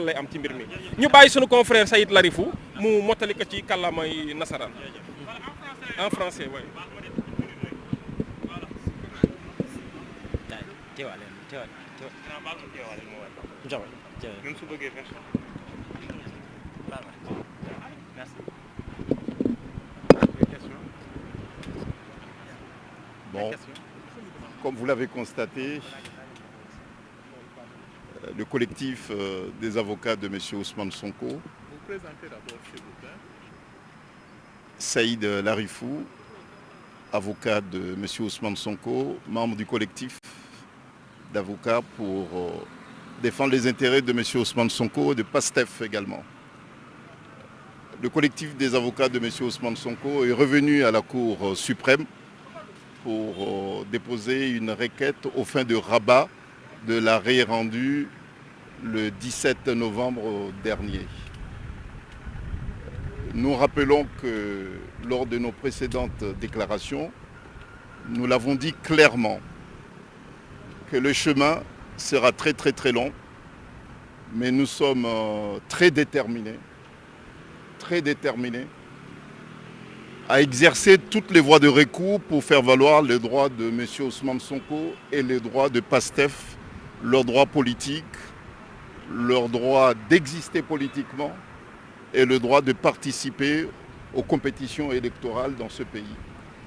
lay am ci mbir mi ñu bàyyi sunu confrère Saïd Larifou mu mottali ko ci kàllaamay nasaraan en français oui. Bon, comme vous l'avez constaté, le collectif des avocats de M. Ousmane Sonko, vous présentez d'abord s'il vous plaît. Saïd Larifou, avocat de M. Ousmane Sonko, membre du collectif d'avocats pour défendre les intérêts de M. Ousmane Sonko et de PASTEF également. Le collectif des avocats de M. Ousmane Sonko est revenu à la Cour suprême pour déposer une requête aux fins de rabat de l'arrêt rendu le 17 novembre dernier. Nous rappelons que lors de nos précédentes déclarations, nous l'avons dit clairement que le chemin sera très long, mais nous sommes très déterminés à exercer toutes les voies de recours pour faire valoir les droits de M. Ousmane Sonko et les droits de PASTEF, leurs droits politiques, leur droit d'exister politiquement et le droit de participer aux compétitions électorales dans ce pays.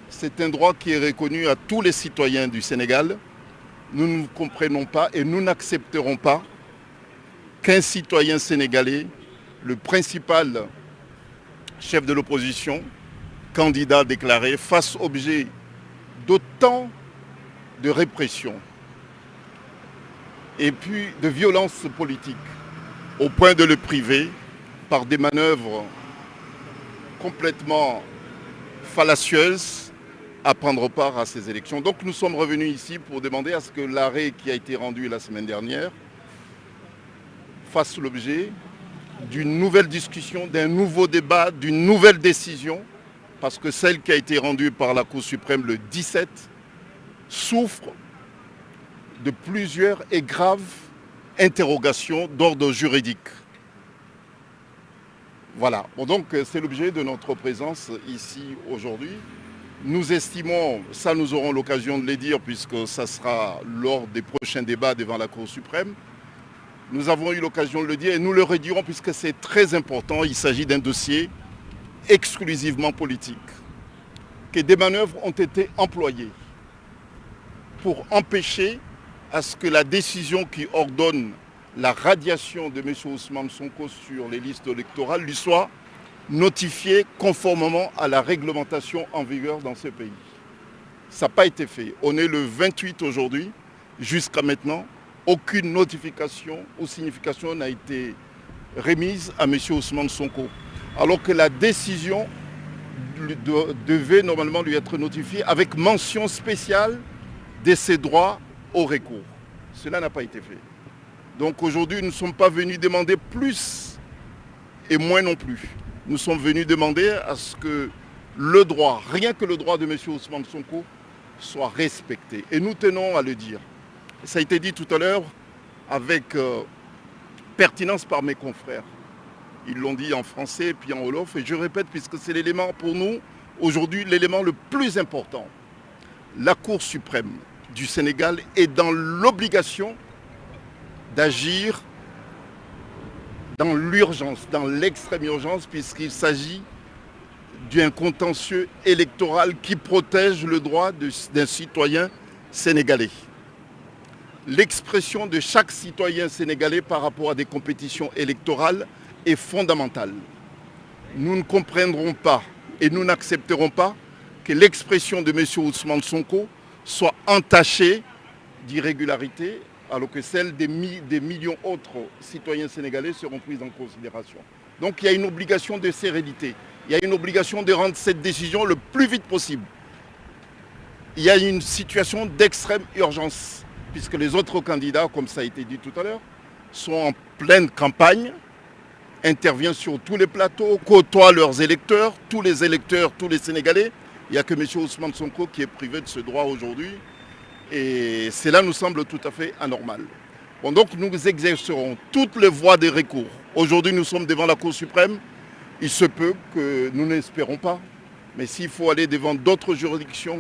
C'est un droit qui est reconnu à tous les citoyens du Sénégal. Nous ne comprenons pas et nous n'accepterons pas qu'un citoyen sénégalais, le principal chef de l'opposition, candidat déclaré, fasse objet d'autant de répression et puis de violence politique au point de le priver par des manœuvres complètement fallacieuses à prendre part à ces élections. Donc nous sommes revenus ici pour demander à ce que l'arrêt qui a été rendu la semaine dernière fasse l'objet d'une nouvelle discussion, d'un nouveau débat, d'une nouvelle décision, parce que celle qui a été rendue par la Cour suprême le 17 souffre de plusieurs et graves interrogations d'ordre juridique. Voilà, bon, donc c'est l'objet de notre présence ici aujourd'hui. Nous estimons, ça nous aurons l'occasion de le dire puisque ça sera lors des prochains débats devant la Cour suprême. Nous avons eu l'occasion de le dire et nous le redirons puisque c'est très important. Il s'agit d'un dossier exclusivement politique. Que des manœuvres ont été employées pour empêcher à ce que la décision qui ordonne la radiation de M. Ousmane Sonko sur les listes électorales lui soit notifiée conformément à la réglementation en vigueur dans ce pays. Ça n'a pas été fait. On est le 28 aujourd'hui. Jusqu'à maintenant, aucune notification ou signification n'a été remise à M. Ousmane Sonko. Alors que la décision devait normalement lui être notifiée avec mention spéciale de ses droits au recours. Cela n'a pas été fait. Donc aujourd'hui, nous ne sommes pas venus demander plus et moins non plus. Nous sommes venus demander à ce que le droit, rien que le droit de M. Ousmane Sonko, soit respecté. Et nous tenons à le dire. Ça a été dit tout à l'heure avec pertinence par mes confrères. Ils l'ont dit en français et puis en wolof. Et je répète, puisque c'est l'élément pour nous, aujourd'hui, l'élément le plus important. La Cour suprême du Sénégal est dans l'obligation d'agir dans l'urgence, dans l'extrême urgence, puisqu'il s'agit d'un contentieux électoral qui protège le droit d'un citoyen sénégalais. L'expression de chaque citoyen sénégalais par rapport à des compétitions électorales est fondamentale. Nous ne comprendrons pas et nous n'accepterons pas que l'expression de M. Ousmane Sonko soit entachée d'irrégularités, alors que celles des millions d'autres citoyens sénégalais seront prises en considération. Donc il y a une obligation de sérénité. Il y a une obligation de rendre cette décision le plus vite possible. Il y a une situation d'extrême urgence, puisque les autres candidats, comme ça a été dit tout à l'heure, sont en pleine campagne, interviennent sur tous les plateaux, côtoient leurs électeurs, tous les Sénégalais. Il n'y a que M. Ousmane Sonko qui est privé de ce droit aujourd'hui. Et cela nous semble tout à fait anormal. Bon, donc nous exercerons toutes les voies des recours. Aujourd'hui, nous sommes devant la Cour suprême. Il se peut que nous n'espérons pas. Mais s'il faut aller devant d'autres juridictions,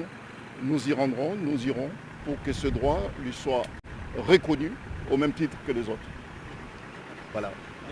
nous y rendrons, nous irons pour que ce droit lui soit reconnu au même titre que les autres. Voilà.